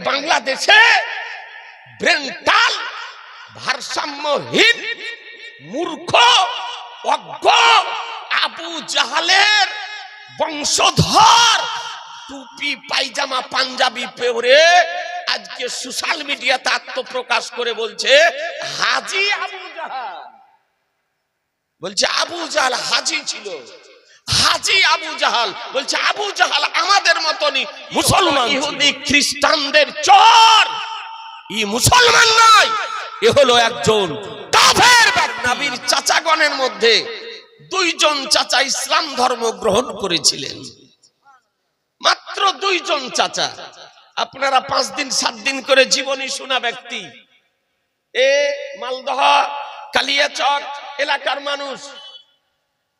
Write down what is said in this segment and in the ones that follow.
বাংলাদেশে ব্রেনটাল, ভারসাম্যহীন, মূর্খ, অজ্ঞ আবু জাহালের বংশধর টুপি পায়জামা পাঞ্জাবি পরে আজকে সোশ্যাল মিডিয়াতে আত্মপ্রকাশ করে বলছে হাজী আবু জাহাল। বলছে আবু জাহাল হাজী ছিল, হাজী আবু জাহাল। বলছে আবু জাহাল আমাদের মতনই মুসলমান, ইহুদি খ্রিস্টানদের চর। ই মুসলমান নয়, এ হলো একজন কাফের। নবীর চাচাগণের মধ্যে 2 জন চাচা ইসলাম ধর্ম গ্রহণ করেছিলেন, মাত্র 2 জন চাচা। আপনারা 5 দিন 7 দিন করে জীবনী শোনা ব্যক্তি, এ মালদহ কালিয়াচক এলাকার মানুষ,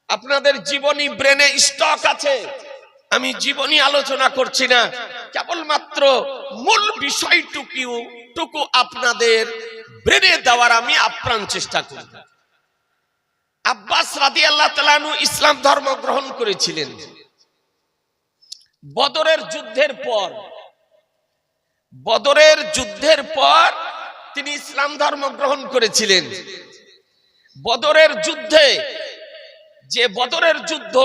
আপনাদের জীবনী ব্রেনে স্টক আছে। আমি জীবনী আলোচনা করছি না, কেবলমাত্র মূল বিষয়টুকু আপনাদের ব্রেনে দেওয়ার আমি আপ্রাণ চেষ্টা করি। আব্বাস রাদিয়াল্লাহু তাআলা আনহু ইসলাম ধর্ম গ্রহণ করেছিলেন বদরের যুদ্ধের পর তিনি ইসলাম ধর্ম গ্রহণ করেছিলেন। বদরের যুদ্ধে, যে বদরের যুদ্ধ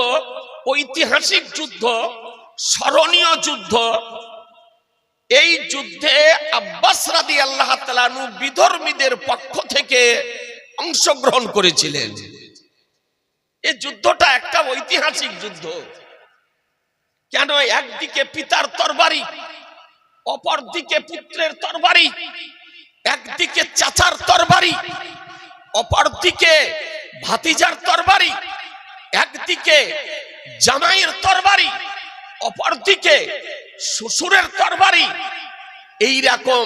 ঐতিহাসিক যুদ্ধ, স্মরণীয় যুদ্ধ, এই যুদ্ধে আব্বাস রাদিয়াল্লাহু তাআলা আনহু বিধর্মীদের পক্ষ থেকে অংশগ্রহণ করেছিলেন। এই যুদ্ধটা একটা ঐতিহাসিক যুদ্ধ। কেন? একদিকে পিতার তরবারি, অপরদিকে পুত্রের তরবারি, একদিকে চাচার তরবারি, অপরদিকে ভাতিজার তরবারি, একদিকে জামাইয়ের তরবারি, অপরদিকে শ্বশুরের তরবারি। এই রকম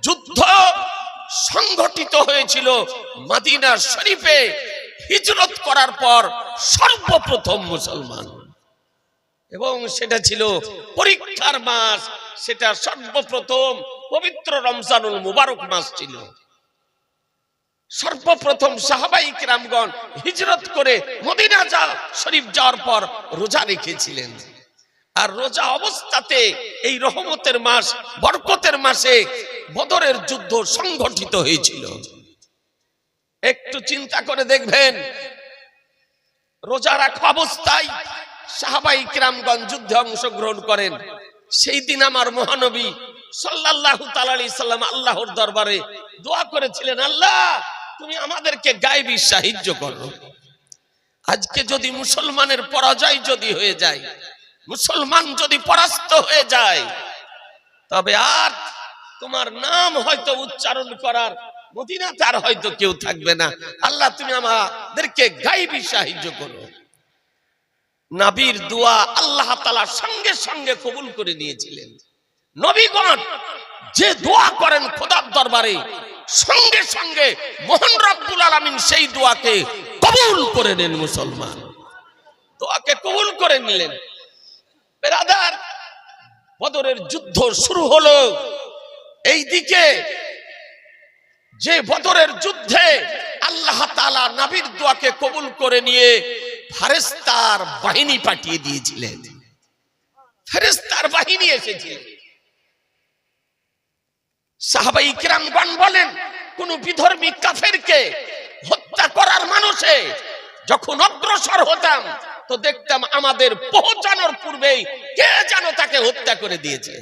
যুদ্ধ সংগঠিত হয়েছিল মদিনা শরীফে হিজরত করার পর সর্বপ্রথম মুসলমান, এবং সেটা ছিল পরীক্ষার মাস। সেটা সর্বপ্রথম পবিত্র রমজানুল মুবারক মাস ছিল। সর্বপ্রথম সাহাবায়ে কিরামগণ হিজরত করে মদিনা শরীফ যাওয়ার পর রোজা রেখেছিলেন, আর রোজা অবস্থাতে এই রহমতের মাস, বরকতের মাসে বদরের যুদ্ধ সংগঠিত হয়েছিল। একটু চিন্তা করে দেখবেন, রোজা রাখা অবস্থায় সাহাবায়ে কিরামগণ যুদ্ধে অংশগ্রহণ করেন। সেই দিন আমার মহানবী সাল্লাল্লাহু তাআলা আলাইহি সাল্লাম আল্লাহর দরবারে দোয়া করেছিলেন, আল্লাহ তুমি আমাদেরকে গায়বী সাহায্য করো। আজকে যদি মুসলমানের পরাজয় যদি হয়ে যায়, মুসলমান যদি পরাস্ত হয়ে যায়, তবে আর তোমার নাম হয়তো উচ্চারণ করার মদিনাতে আর হয়তো কেউ থাকবে না। আল্লাহ তুমি আমাদেরকে গায়বী সাহায্য করো। নবীর দোয়া আল্লাহ তাআলা সঙ্গে সঙ্গে কবুল করে নিয়েছিলেন। নবীগণ যে দোয়া করেন খোদার দরবারে, সঙ্গে সঙ্গে মহান রব্বুল আলামিন সেই দোয়াকে কবুল করে নেন। মুসলমান দোয়াকে কবুল করে নিলেন। বেরাদার, বদরের যুদ্ধ শুরু হলো। এইদিকে যে বদরের যুদ্ধে আল্লাহ তাআলা নবীর দোয়াকে কবুল করে নিয়ে ফেরেশতার বাহিনী পাঠিয়ে দিয়েছিলেন। ফেরেশতার বাহিনী এসেছিল। সাহাবায়ে কিরামগণ বলেন, কোন বিধর্মী কাফেরকে হত্যা করার মানুষে যখন অগ্রসর হতাম, তো দেখতাম আমাদের পৌঁছানোর পূর্বেই কে যেন তাকে হত্যা করে দিয়েছে।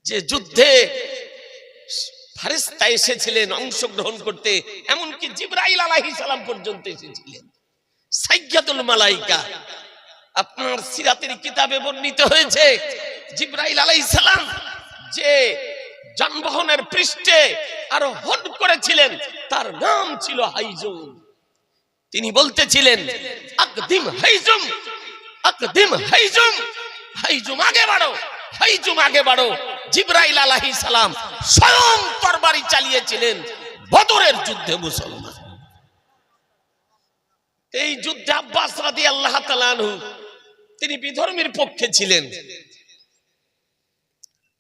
যে যুদ্ধে ফেরেশতা এসেছিলেন অংশগ্রহণ করতে, এমনকি জিবরাইল আলাইহিস সালাম পর্যন্ত এসেছিলেন, সাইয়্যিদুল মালায়েকা। আপনার সিরাতের কিতাবে বর্ণিত হয়েছে, জিবরাইল আলাইহিস সালাম যে যানবাহনের পৃষ্ঠে আরোহণ করেছিলেন, তার নাম ছিল হাইজুম। তিনি বলতেছিলেন, আকদিম হাইজুম, আকদিম হাইজুম, হাইজুম আগে বাড়ো, হাইজুম আগে বাড়ো। জিবরাইল আলাইহিস সালাম স্বয়ং তরবারি চালিয়েছিলেন বদরের যুদ্ধে মুসলমান। এই যুদ্ধে আব্বাস রাদিয়াল্লাহু তাআলা আনহু তিনি বিধর্মীর পক্ষে ছিলেন।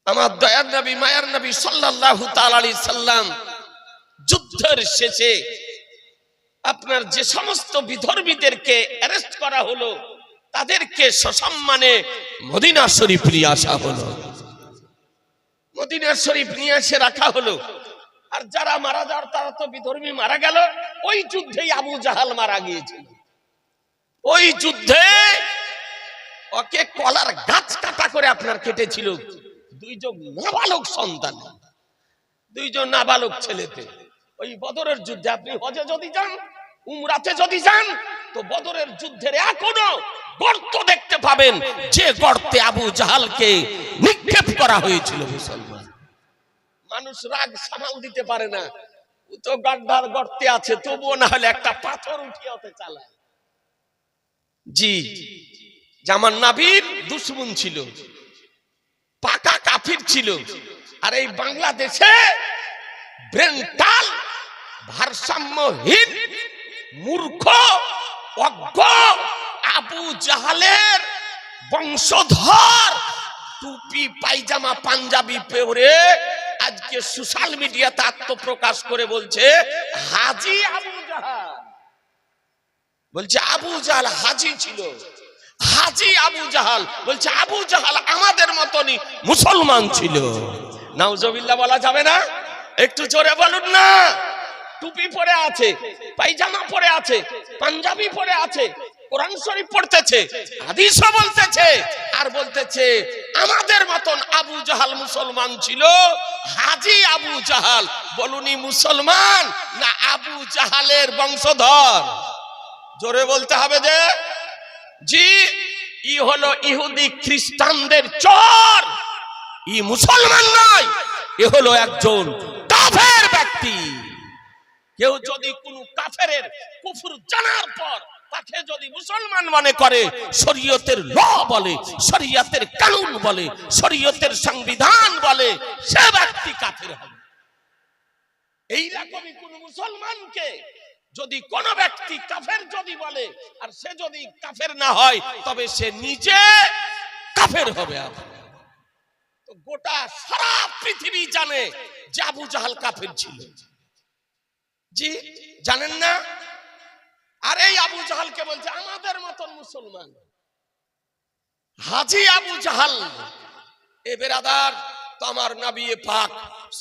আমার দয়ার নবী, মায়ার নবী সাল্লাল্লাহু তাআলা আলাইহি সাল্লাম যুদ্ধের শেষে আপনার যে সমস্ত বিধর্মীদেরকে অ্যারেস্ট করা হলো, তাদেরকে সসম্মানে মদিনা শরীফ নিয়ে আসা হলো। মদিনা শরীফ নিয়ে এসে রাখা হলো। আর যারা মারা যাওয়ার তারা তো বিধর্মী মারা গেল। ওই যুদ্ধেই আবু জাহাল মারা গিয়েছিল। ওই যুদ্ধে ওকে কলার গাছ কাটা করে আপনার কেটেছিল দুইজন নাবালক সন্তান, দুইজন নাবালক ছেলেতে। ওই বদরের যুদ্ধে আপনি হজে যদি যান, উমরাতে যদি যান, তো বদরের যুদ্ধের এখনো গর্ত দেখতে পাবেন, যে গর্তে আবু জাহালকে নিক্ষেপ করা হয়েছিল। মুসলমান মানুষ রাগ সামাল দিতে পারে না, ও তো গাড্ডার গর্তে আছে, তবুও না হলে একটা পাথর উঠিয়ে ওতে চালায়। জি, জামান নাবির দুশমন ছিল, পাকা কাফির ছিল। আর এই বাংলাদেশে ব্রেনটাল, ভারসাম্যহীন, মূর্খ, অজ্ঞ আবু জাহালের বংশধর টুপি পায়জামা পাঞ্জাবি পরে আজকে সোশ্যাল মিডিয়াতে আত্মপ্রকাশ করে বলছে হাজি আবু জাহাল। বলছে আবু জাহাল হাজি ছিল, হাজি আবু জাহাল। বলছে আবু জাহাল আমাদের মতনই মুসলমান ছিল। নাউজুবিল্লাহ বলা যাবে না? একটু জোরে বলুন না। টুপি পরে আছে, পায়জামা পরে আছে, পাঞ্জাবি পরে আছে, কোরআন শরীফ পড়তেছে, হাদিসও বলতেছে, আর বলতেছে আমাদের মতন আবু জাহাল মুসলমান ছিল। হাজি আবু জাহাল, বলুনি মুসলমান না আবু জাহালের বংশধর? জোরে বলতে হবে যে জি, ই হলো ইহুদি খ্রিস্টানদের চর, ই মুসলমান নয়, এ হলো একজন কাফের ব্যক্তি। কেউ যদি কোন কাফেরের কুফর জানার পর তাকে যদি মুসলমান মনে করে, শরীয়তের ল বলে, শরীয়তের কানুন বলে, শরীয়তের সংবিধান বলে, সে ব্যক্তি কাফের হবে। এইরকমই কোন মুসলমানকে যদি কোন ব্যক্তি কাফের যদি বলে, আর সে যদি কাফের না হয়, তবে সে নিজে কাফের হবে। তো গোটা সারা পৃথিবী জানে যে আবু জাহাল কাফের ছিল। জি, জানেন না? আর এই আবু জাহালকে বলছে আমাদের মতন মুসলমান, হাজি আবু জাহাল। এ বেরাদার, তো আমার নবী পাক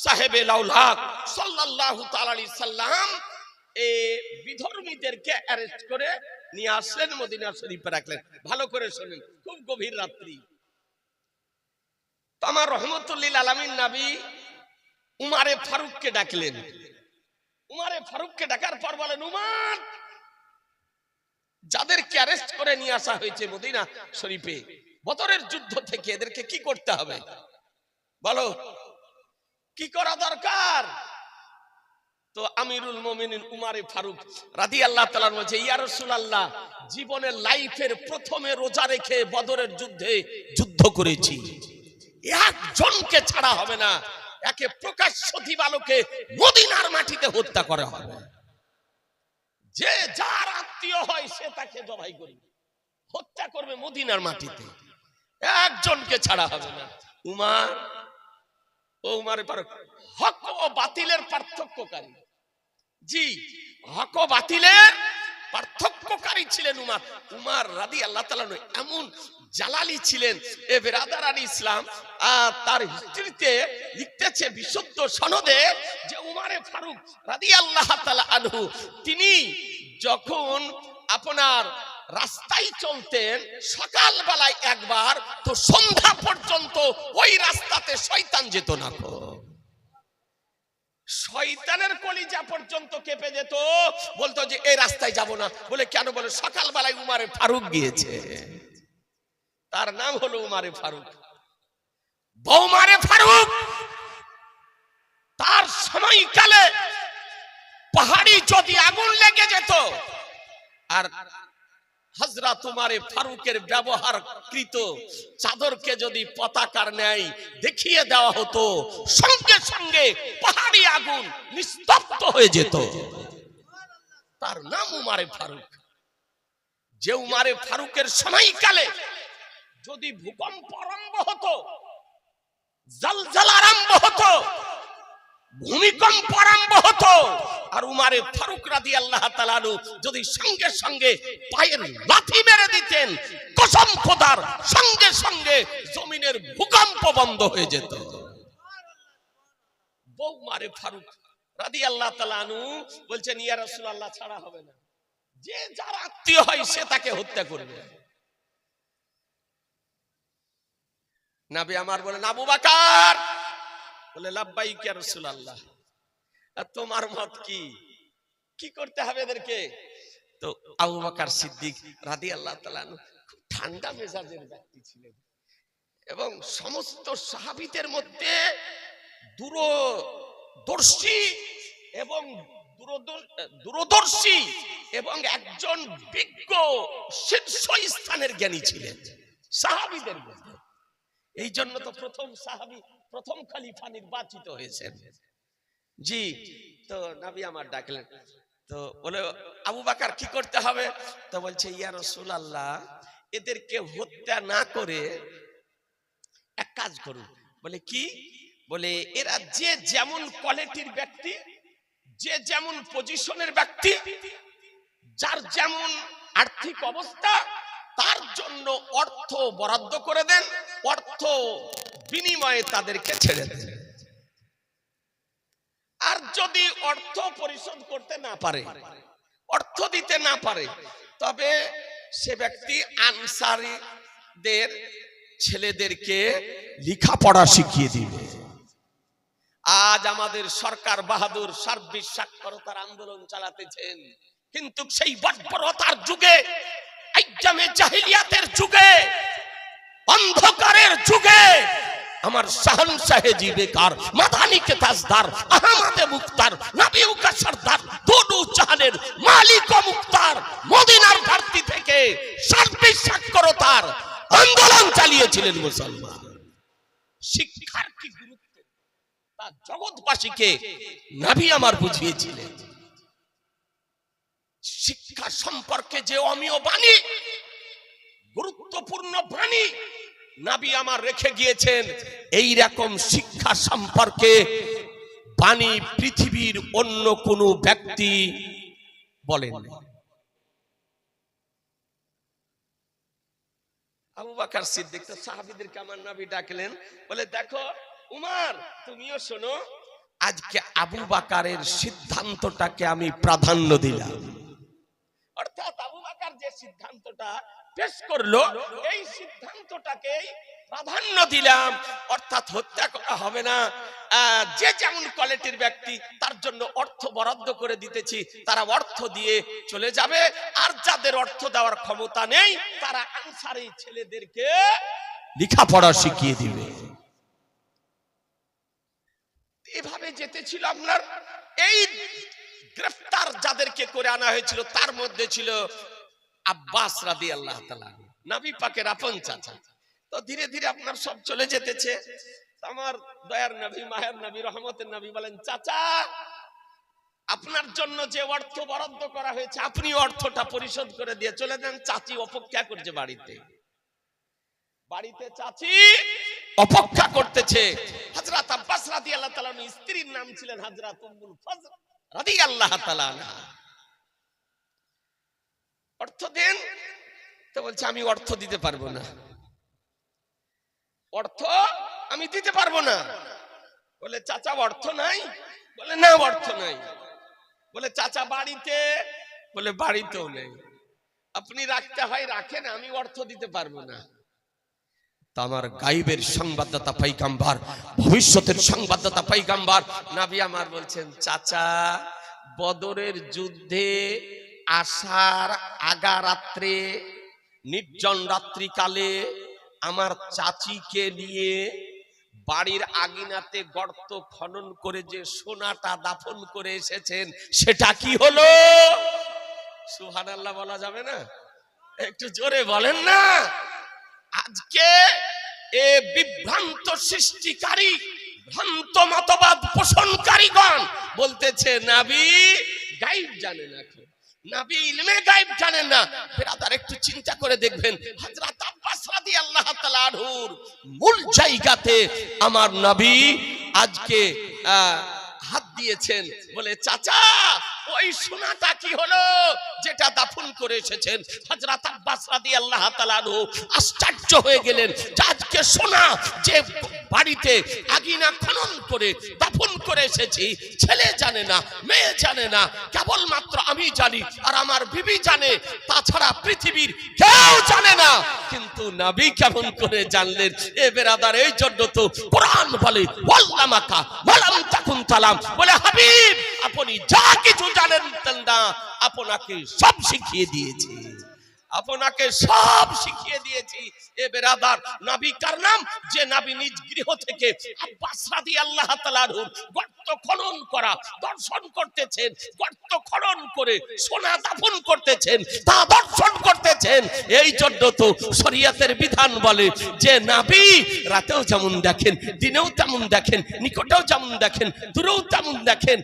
সাহেবে লাউলাক সাল্লাল্লাহু তাআলা আলাইহি সাল্লাম এই বিধর্মীদেরকে অ্যারেস্ট করে নিয়ে আসলেন, মদিনা শরীফে রাখলেন। ভালো করে শুনুন, খুব গভীর রাত্রি। তো আমার রহমতুল লিল আলামিন নবী উমারে ফারুককে ডাকলেন। উমারে ফারুককে ডাকার পর বলেন, উমার, যাদেরকে অ্যারেস্ট করে নিয়ে আসা হয়েছে মদিনা শরীফে বদরের যুদ্ধ থেকে, এদেরকে কি করতে হবে বলো, কি করা দরকার? তো আমিরুল মুমিনিন উমারে ফারুক রাদিয়াল্লাহু তাআলা বলছে, ইয়া রাসূলুল্লাহ, জীবনের লাইফের প্রথমে রোজা রেখে বদরের যুদ্ধে যুদ্ধ করেছি, একজনকে ছাড়া হবে না, একে প্রকাশ্য দিবালোকে মদিনার মাটিতে হত্যা করা হবে। যে যার আত্মীয় হয় সে তাকে জবাই করবে, হত্যা করবে মদিনার মাটিতে, একজনকে ছাড়া হবে না। উমার, ও উমারে ফারুক হক ও বাতিলের পার্থক্যকারী। জি, হক ও বাতিলের পার্থক্যকারী ছিলেন উমার। উমার রাদিয়াল্লাহু তাআলা এমন জালালি ছিলেন। এ বেরাদার ইসলাম তার হিস্ট্রিতে লিখতেছে বিশুদ্ধ সনদে যে উমারে ফারুক রাদিয়াল্লাহু তাআলা আনহু তিনি যখন আপনার রাস্তায় চলতেন, সকাল বেলায় একবার, তো সন্ধ্যা পর্যন্ত ওই রাস্তাতে শয়তান যেত না। শয়তানের কলিজা পর্যন্ত কেঁপে যেত, বলতো যে এই রাস্তায় যাব না। বলে কেন? বলে সকাল বেলায় উমারে ফারুক গিয়েছে, তার নাম হলো উমারে ফারুক। বৌমারে ফারুক তার সময়কালে পাহাড়ি যদি আগুন লেগে যেত, আর হযরত উমারে ফারুকের ব্যবহারকৃত চাদরকে যদি পতাকার ন্যায় দেখিয়ে দেওয়া হতো, সঙ্গে সঙ্গে পাহাড়ি আগুন নিস্তব্ধ হয়ে যেত। তার নাম উমারে ফারুক। যে উমারে ফারুকের সময়কালে যদি ভূকম্প আরম্ভ হতো, জলজলা আরম্ভ হতো, ভূমিকম্প আরম্ভ হতো, আর উমারে ফারুক রাদিয়াল্লাহু তাআলা যদি সঙ্গে সঙ্গে পায়ের লাথি মেরে দিতেন, কসম খোদার, সঙ্গে সঙ্গে জমিনের ভূকম্প বন্ধ হয়ে যেত। বউ মারে ফারুক রাদিয়াল্লাহু তাআলা আনহু বলছেন, ইয়া রাসূলুল্লাহ, ছাড়া হবে না, যে যার আত্মীয় হয় সে তাকে হত্যা করবে। নবী আমার বলেন, আবু বকর, বলে লাব্বাইক ইয়া রাসূলুল্লাহ, তোমার মত কি, কি করতে হবে এদেরকে? তো আবু বকর সিদ্দিক রাদিয়াল্লাহু তাআলা আনহু খুব ঠান্ডা মেজাজের ব্যক্তি ছিলেন এবং সমস্ত সাহাবীদের মধ্যে দূরদর্শী এবং একজন বিজ্ঞ শীর্ষস্থানের জ্ঞানী ছিলেন সাহাবীদের মধ্যে। এই জন্য তো প্রথম খলিফা নির্বাচিত হয়েছেন। জি, তো নবী আমার ডাকলেন, তো বলে আবু বকর কি করতে হবে? তো বলছে, ইয়া রাসূলুল্লাহ, এদেরকে হত্যা না করে এক কাজ করুন। বলে কি? বলে এরা যে যেমন কোয়ালিটির ব্যক্তি, যে যেমন পজিশনের ব্যক্তি, যার যেমন আর্থিক অবস্থা, তার জন্য অর্থ বরাদ্দ করে দেন, অর্থ বিনিময়ে তাদেরকে ছেড়ে দেন। আর যদি অর্থ পরিশোধ করতে না পারে, অর্থ দিতে না পারে, তবে সে ব্যক্তি আনসারীদের ছেলেদেরকে লেখাপড়া শিখিয়ে দিবে। আজ আমাদের সরকার বাহাদুর সার্বিক সাক্ষরতার আন্দোলন চালাতেছেন, কিন্তু সেই বর্বরতার যুগে, আইয়ামে জাহিলিয়াতের যুগে, অন্ধকারের যুগে আমার শাহনশাহে জি বেকার, মাদানী কে তাজদার, আহমদে মুখতার, নবী কা সরদার, দোনো জাহানের মালিক ও মুখতার মদিনার ধরতি থেকে সার্বিক সাক্ষরতার আন্দোলন চালিয়েছিলেন মুসলমান। শিক্ষার কি গুরুত্ব তা জগৎবাসীকে নবী আমার বুঝিয়েছিলেন। শিক্ষা সম্পর্কে যে অমীয় বাণী, গুরুত্বপূর্ণ বাণী নবী আমার রেখে গিয়েছেন, এই রকম শিক্ষা সম্পর্কে বাণী পৃথিবীর অন্য কোন ব্যক্তি বলেন। আবু বকর সিদ্দিক তো সাহাবীদেরকে আমার নবী ডাকলেন, বলে দেখো উমর, তুমিও শোনো, আজকে আবু বকরের সিদ্ধান্তটাকে আমি প্রাধান্য দিলাম। অর্থাৎ আবু বকর যে সিদ্ধান্তটা পেশ করলো, এই সিদ্ধান্তটাকে প্রাধান্য দিলাম। অর্থাৎ হত্যা করা হবে না, যে যেমন কোয়ালিটির ব্যক্তি তার জন্য অর্থ বরাদ্দ করে দিতেছি, তারা অর্থ দিয়ে চলে যাবে। আর যাদের অর্থ দেওয়ার ক্ষমতা নেই, তারা আনসারী ছেলেদেরকে লেখাপড়া শিখিয়ে দিবে। এভাবে যেতেছিল আপনার। এই গ্রেফতার যাদেরকে করে আনা হয়েছিল, তার মধ্যে ছিল আব্বাস রাদিয়াল্লাহু তাআলা, নবী পাকের আপন চাচা। তো ধীরে ধীরে আপনার সব চলে যেতেছে। আমার দয়ার নবী, মায়ের নবী, রহমতের নবী বলেন, চাচা, আপনার জন্য যে অর্থ বরাদ্দ করা হয়েছে, আপনি অর্থটা পরিশোধ করে দিয়ে চলে যান। চাচি অপেক্ষা করছে বাড়িতে, বাড়িতে চাচি অপেক্ষা করতেছে। হযরত আব্বাস রাদিয়াল্লাহু তাআলা স্ত্রীর নাম ছিলেন হযরত উম্মুল ফজল রাদিয়াল্লাহু তাআলা। অর্থ দেন। তো বলছে, আমি অর্থ দিতে পারবো না, অর্থ আমি দিতে পারবো না। বলে, চাচা অর্থ নাই? বলে, না অর্থ নাই। বলে, চাচা বাড়িতে? বলে, বাড়িতেও নেই। আপনি রাখতে হয় রাখেন, আমি অর্থ দিতে পারবো না। আমার গায়েবের সংবাদদাতা পয়গম্বর, ভবিষ্যতের সংবাদদাতা পয়গম্বর নবী আমার বলছেন, চাচা, বদরের যুদ্ধে আসার আগা রাত্রে, নির্জন রাত্রিকালে আমার চাচিকে নিয়ে বাড়ির আঙিনাতে গর্ত খনন করে যে সোনাটা দাফন করে এসেছেন, সেটা কি হলো? সুবহানাল্লাহ বলা যাবে না? একটু জোরে বলেন না। আজকে এ বিভ্রান্ত সৃষ্টিকারী, ভ্রান্ত মতবাদ পোষণকারীগণ বলতেছে নবী গায়েব জানেন না, নবী ইলমে গায়েব জানেন না। বিরাদার, একটু চিন্তা করে দেখবেন, হযরত আব্বাস রাদিয়াল্লাহু তাআলা আনহুর মূল জায়গাতে আমার নবী আজকে হাত দিয়েছেন। বলে, চাচা, ওই সোনাটা কি হলো যেটা দাফন করে এসেছেন। হযরত আব্বাস রাদিয়াল্লাহু তাআলা আনহু আশ্চর্য হয়ে গেলেন যে আজকে সোনা যে বাড়িতে আগিনা খনন করে দাফন করে এসেছি, ছেলে জানে না, মেয়ে জানে না, কেবলমাত্র আমি জানি আর আমার বিবি জানে, তাছাড়া পৃথিবীর কেউ জানে না। কিন্তু নবী কেমন করে জানলেন? এ বেরাদার, এই জন্য তো কোরআন বলে ওয়াল্লামাকা ওয়ালাম তাকুন তালাম, বলে হাবিব আপনি যা কিছু জানেন না আপনাকে সব শিখিয়ে দিয়েছি, আপনাকে সব শিখিয়ে দিয়েছি। এ বেরাদার, নবী কার নাম? যে নবী নিজ গৃহ থেকে আব্বাস রাদিয়াল্লাহু তাআলা আনহু গর্ত খনন করা দর্শন করতেছেন, গর্ত খনন করে সোনা দাফন করতেছেন, তা দর্শন করতেছেন। এই জন্য তো শরীয়তের বিধান বলে যে নবী রাতেও যেমন দেখেন, দিনেও তেমন দেখেন, নিকটেও যেমন দেখেন, দূরেও তেমন দেখেন,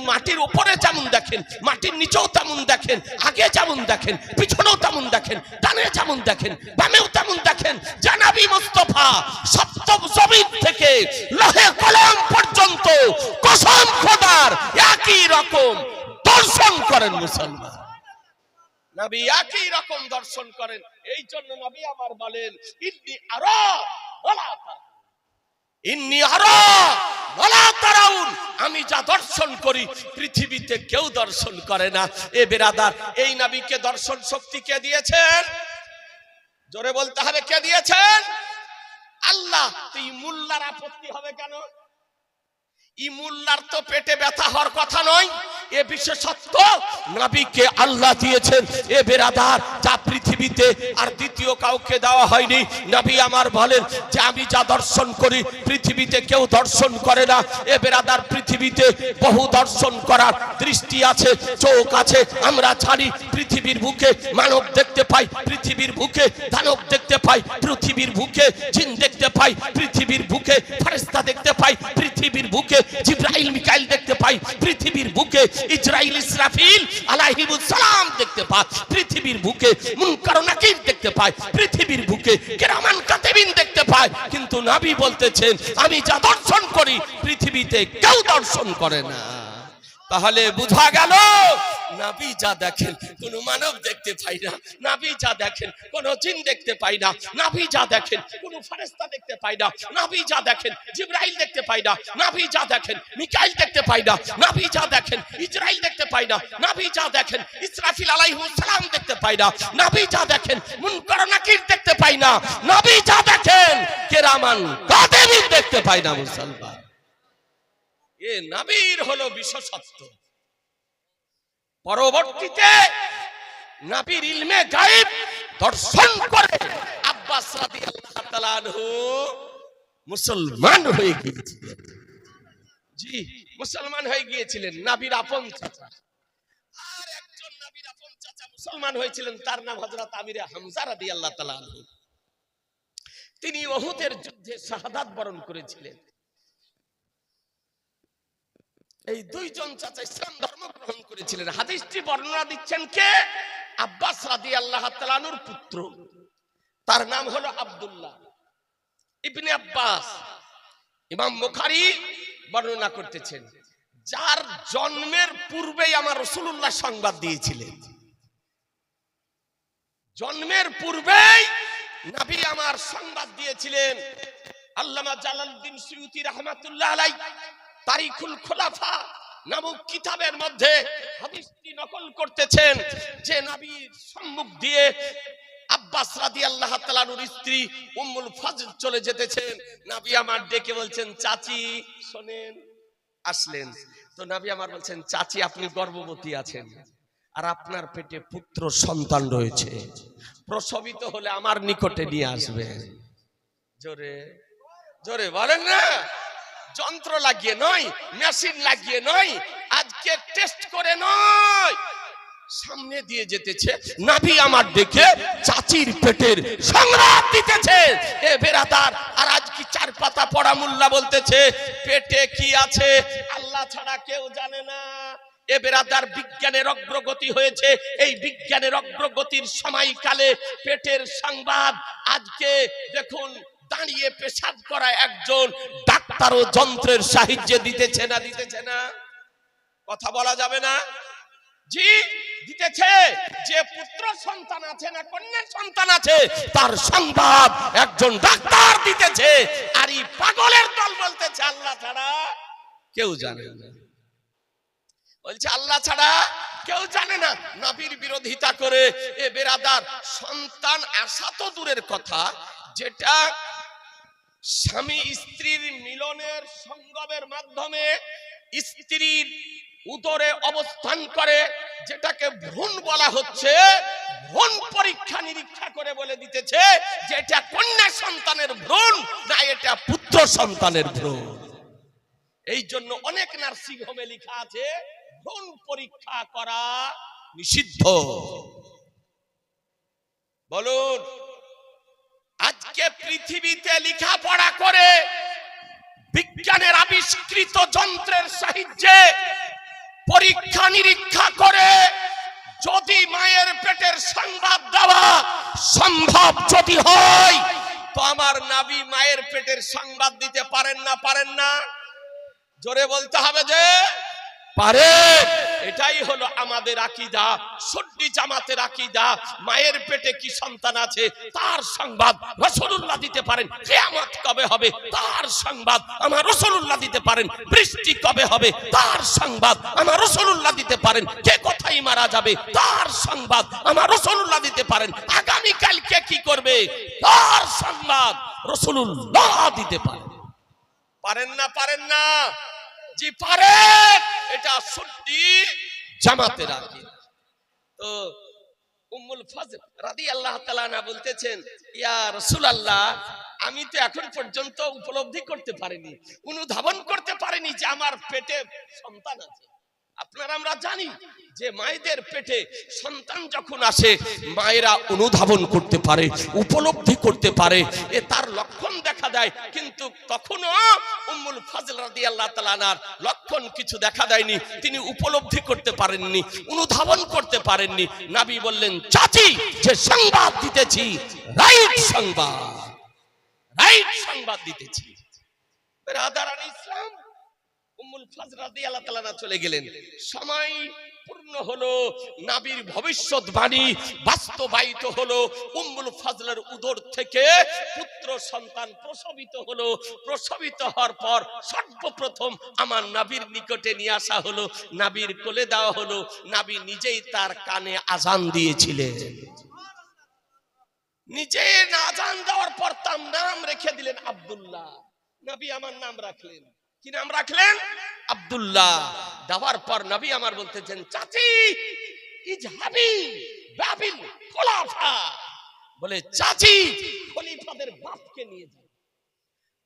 মাটির উপরে যেমন দেখেন, মাটির নিচেও তেমন দেখেন, আগে যেমন দেখেন, পিছনেও তেমন দেখেন, ডানে যেমন দেখেন, বামেও তেমন দেখেন। জানাবি মুস্তাফা সপ্তম জমিন থেকে লোহে কলম পর্যন্ত কসম খোদার একই রকম দর্শন করেন মুসলমান। নবী একই রকম দর্শন করেন। এই জন্য নবী আমার বলেন ইন্নী আরা ওয়ালা তারা, ইন্নী আরা ওয়ালা তারাউন, আমি যা দর্শন করি পৃথিবীতে কেউ দর্শন করে না। এ বেরাদার, এই নবীকে দর্শন শক্তি কে দিয়েছেন? জোরে বলতে হবে, কে দিয়েছেন? আল্লাহ। তুই মোল্লার আপত্তি হবে কেন? ই মোল্লার তো পেটে ব্যথা হওয়ার কথা নয়, এ বিশেষত্ব নবীকে আল্লাহ দিয়েছেন। এ বেরাদার, যা পৃথিবীতে আর দ্বিতীয় কাউকে দেওয়া হয়নি। নবী আমার বলেন যে আমি যা দর্শন করি পৃথিবীতে কেউ দর্শন করে না। এ বেরাদার, পৃথিবীতে বহু দর্শন করার দৃষ্টি আছে, চোখ আছে। আমরা ছাড়ি পৃথিবীর বুকে মানব দেখতে পাই, পৃথিবীর বুকে দানব দেখতে পাই, পৃথিবীর বুকে জিন দেখতে পাই, পৃথিবীর বুকে ফেরেশতা দেখতে পাই, পৃথিবীর বুকে জিবরাইল মিকাইল দেখতে পাই, পৃথিবীর বুকে ইসরাইল ইসরাফিল আলাইহিমুস সালাম দেখতে পাই, পৃথিবীর বুকে মুনকার ও নাকির দেখতে পাই, পৃথিবীর বুকে কিরামান কাতিবিন দেখতে পাই। কিন্তু নবী বলতেছেন আমি যা দর্শন করি পৃথিবীতে কেউ দর্শন করে না। তাহলে বোঝা গেল নবী যা দেখেন কোন মানব দেখতে পাই না, নবী যা দেখেন কোন জিন দেখতে পাই না, নবী যা দেখেন কোন ফেরেশতা দেখতে পাই না, নবী যা দেখেন জিবরাইল দেখতে পাই না, নবী যা দেখেন মিকাইল দেখতে পাই না, নবী যা দেখেন ইসরাইল দেখতে পাই না, নবী যা দেখেন ইসরাফিল আলাইহিস সালাম দেখতে পাই না, নবী যা দেখেন মুনকার নাকির দেখতে পাই না, নবী যা দেখেন কিরামান কাতিবিন দেখতে পাই না। মুসলমান, এ নবীর হলো বিশেষত্ব। পরবর্তীতে নবীর ইলমে গায়েব দর্শন করে আব্বাস রাদিয়াল্লাহু তাআলা আনহু মুসলমান হয়ে গিয়েছিলেন। জি, মুসলমান হয়ে গিয়েছিলেন। নবীর আপন চাচা, আর একজন নবীর আপন চাচা মুসলমান হয়েছিলেন, তার নাম হযরত আমিরে হামজা রাদিয়াল্লাহু তাআলা আনহু। তিনি উহুদের যুদ্ধে শাহাদাত বরণ করেছিলেন। এই দুইজন চাচা ইসলাম ধর্ম গ্রহণ করেছিলেন। হাদিসটি বর্ণনা দিচ্ছেন কে? আব্বাস রাদিয়াল্লাহু তাআলা আনহুর পুত্র, তার নাম হলো আব্দুল্লাহ ইবনে আব্বাস। ইমাম বুখারী বর্ণনা করতেছেন, যার জন্মের পূর্বেই আমার রাসূলুল্লাহ সংবাদ দিয়েছিলেন। জন্মের পূর্বেই নবী আমার সংবাদ দিয়েছিলেন। আল্লামা জালালউদ্দিন সুয়ুতী রাহমাতুল্লাহ আলাইহি তারিখুল খুলাফা নামক কিতাবের মধ্যে হাদিসটি নকল করতেছেন যে নবীর সম্মুখ দিয়ে আব্বাস রাদিয়াল্লাহু তাআলা আনহুর স্ত্রী উম্মুল ফজল চলে যেতেছেন। নবী আমার ডেকে বলছেন চাচি শুনেন। আসলেন তো নবী আমার বলছেন চাচি আপনি গর্ভবতী আছেন আর আপনার পেটে পুত্র সন্তান রয়েছে, প্রসবিত হলে আমার নিকটে নিয়ে আসবেন। জোরে জোরে বলেন না, যন্ত্র লাগিয়ে নয়, মেশিন লাগিয়ে নয়, আজকে টেস্ট করে নয়, সামনে দিয়ে যেতেছে। নবী আমার দেখে চাচির পেটের সংবাদ দিতেছে। এ বেরাদার, আর আজ কি চার পাতা পড়া মোল্লা বলতেছে পেটে কি আছে আল্লাহ ছাড়া কেউ জানে না। এ বেরাদার, বিজ্ঞানের অগ্রগতি হয়েছে, এই বিজ্ঞানের অগ্রগতির সময়কালে পেটের সংবাদ আজকে দেখুন দাঁড়িয়ে পেশাব করা একজন ডাক্তারও যন্ত্রের সাহায্যে দিতেছে না, দিতেছে না। কথা বলা যাবে না, জি দিতেছে। যে পুত্র সন্তান আছে না কন্যা সন্তান আছে তার সংবাদ একজন ডাক্তার দিতেছে। আর এই পাগলের দল বলতেছে আল্লাহ ছাড়া কেউ জানে না। বলছে আল্লাহ ছাড়া কেউ জানে না। নবীর বিরোধিতা করে এ বেরাদার সন্তান আসা তো দূরের কথা, যেটা স্বামী স্ত্রীর মিলনের সঙ্গমের মাধ্যমে স্ত্রীর উদরে অবস্থান করে, যেটাকে ভ্রূণ বলা হচ্ছে, ভ্রূণ পরীক্ষা নিরীক্ষা করে বলে দিতেছে যে এটা কন্যা সন্তানের ভ্রূণ না এটা পুত্র সন্তানের ভ্রূণ। এই জন্য অনেক নার্সিং হোমে লেখা আছে ভ্রূণ পরীক্ষা করা নিষিদ্ধ। বলুন, আজকে পৃথিবীতে লেখাপড়া করে বিজ্ঞানের আবিষ্কৃত যন্ত্রের সাহায্যে পরীক্ষা নিরীক্ষা করে যদি মায়ের পেটের সংবাদ দেওয়া সম্ভব যদি হয়, তো আমার নবী মায়ের পেটের সংবাদ দিতে পারেন না? পারেন না? জোরে বলতে হবে যে পারে। এটাই হলো আমাদের আকীদা, সুন্নি জামাতের আকীদা। মায়ের পেটে কি সন্তান আছে তার সংবাদ রাসূলুল্লাহ দিতে পারেন। কিয়ামত কবে হবে তার সংবাদ আমার রাসূলুল্লাহ দিতে পারেন। বৃষ্টি কবে হবে তার সংবাদ আমার রাসূলুল্লাহ দিতে পারেন। কে কোথায় মারা যাবে তার সংবাদ আমার রাসূলুল্লাহ দিতে পারেন। আগামী কালকে কি করবে তার সংবাদ রাসূলুল্লাহ দিতে পারেন। পারেন না? পারেন না? জি পারেন। এটা সুন্নি জামাতের আকীদা। তো উম্মুল ফজল রাদিয়াল্লাহু তাআলা আনহা বলতেছেন, ইয়া রাসূলুল্লাহ, আমি তো এখন পর্যন্ত উপলব্ধি করতে পারিনি, অনুধাবন করতে পারিনি যে আমার পেটে সন্তান আছে। আপনারা আমরা জানি যে মায়েদের পেটে সন্তান যখন আসে মায়েরা অনুধাবন করতে পারে, উপলব্ধি করতে পারে, এ তার লক্ষণ দেখা দেয়। কিন্তু তখনও উম্মুল ফজল রাদিয়াল্লাহু তাআলা আনহার লক্ষণ কিছু দেখা দেয়নি, তিনি উপলব্ধি করতে পারেননি, অনুধাবন করতে পারেননি। নবী বললেন, চাচি যে সংবাদ দিতেছি রাইট সংবাদ, রাইট সংবাদ দিতেছি। বেরাদারান ইসলাম, উম্মুল ফজল রাদিয়াল্লাহু তাআলা আনহা চলে গেলেন। সময় পূর্ণ হলো, নবীর ভবিষ্যৎবাণী বাস্তবায়িত হলো। উম্মুল ফজলের উদর থেকে পুত্র সন্তান প্রসবিত হলো। প্রসবিত হওয়ার পর সর্বপ্রথম আমার নবীর নিকটে নিয়ে আসা হলো, নবীর কোলে দেওয়া হলো। নবী নিজেই তার কানে আযান দিয়েছিলেন। নিজে আযান দেওয়ার পর তার নাম রেখে দিলেন আব্দুল্লাহ। নবী আমার নাম রাখলেন। কি নাম রাখলেন? আব্দুল্লাহ। দেওয়ার পর নবী আমার বলতেছেন, চাচি ইজহাবি বাবিল খলিফা, বলে চাচি খলিফাদের বাপকে নিয়ে যান,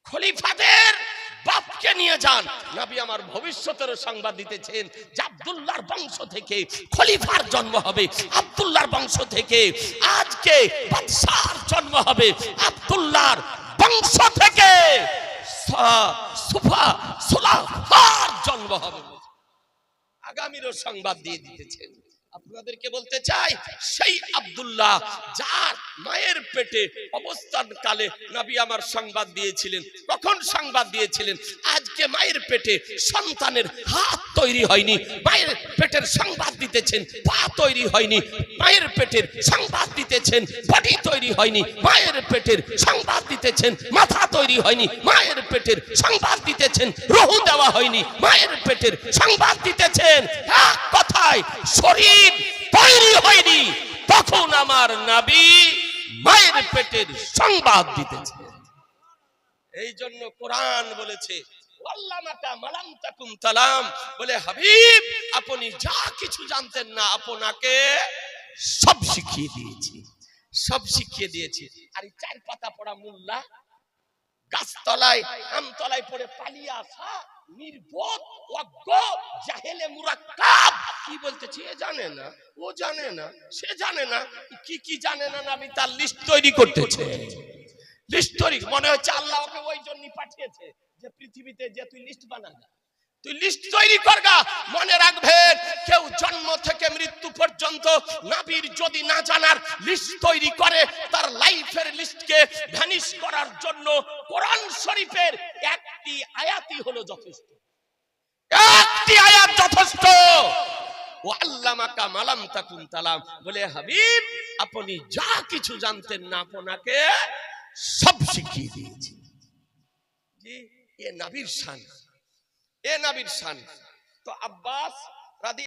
খলিফাদের বাপকে নিয়ে যান। নবী আমার ভবিষ্যতের সংবাদ দিতেছেন যে আব্দুল্লাহর বংশ থেকে খলিফার জন্ম হবে, আব্দুল্লাহর বংশ থেকে আজকে বাদশার জন্ম হবে, আব্দুল্লাহর বংশ থেকে সুলাফার জন্ম হবে। আগামীরও সংবাদ দিয়ে দিতেছেন। আপনাদেরকে বলতে চাই, সেই আব্দুল্লাহ যার মায়ের পেটে অবস্থান কালে নবী আমার সংবাদ দিয়েছিলেন। কখন সংবাদ দিয়েছিলেন? আজকে মায়ের পেটে সন্তানের হাত তৈরি হয়নি, মায়ের পেটের সংবাদ দিতেছেন পা তৈরি হয়নি, মায়ের পেটের সংবাদ দিতেছেন বডি তৈরি হয়নি, মায়ের পেটের সংবাদ দিতেছেন মাথা তৈরি হয়নি, মায়ের পেটের সংবাদ দিতেছেন রুহ দেওয়া হয়নি, মায়ের পেটের সংবাদ দিতেছেন এক কথায় শরীর তৈরি হয়নি। তখন আমার নবী মায়ের পেটের সংবাদ দিতেছে। এই জন্য কোরআন বলেছে, বলে হাবিব আপনি যা কিছু জানতেন না আপনাকে সব শিখিয়ে দিয়েছি, সব শিখিয়ে দিয়েছি। আর এই 4 পাতা পড়া মোল্লা গাছতলায় আমতলায় পড়ে পালিয়ে আসা নির্বোধ অজ্ঞ জাহেলে মুরাক্কাব কি বলতেছে? এ জানে না, ও জানে না, সে জানে না, কি কি জানে না। নবী তার লিস্ট তৈরি করতেছে, লিস্ট তৈরি। মনে হচ্ছে আল্লাহ ওকে ওই জন্যই পাঠিয়েছে যে পৃথিবীতে যে তুই লিস্ট বানাগা, তুই লিস্ট তৈরি করগা। মনে রাখবেন, কেউ জন্ম থেকে মৃত্যু পর্যন্ত নবীর যদি না জানার লিস্ট তৈরি করে, তার লাইফের লিস্টকে ভ্যানিশ করার জন্য কোরআন শরীফের একটি আয়াতই হলো যথেষ্ট, একটি আয়াত যথেষ্ট। ও আল্লামাকা মালাম তাকুন তালাম, বলে হাবিব আপনি যা কিছু জানতেন না আপনাকে সব শিখিয়ে দিয়েছি। জি, এ নবীর শান, এ নবীর শান। তো আব্বাস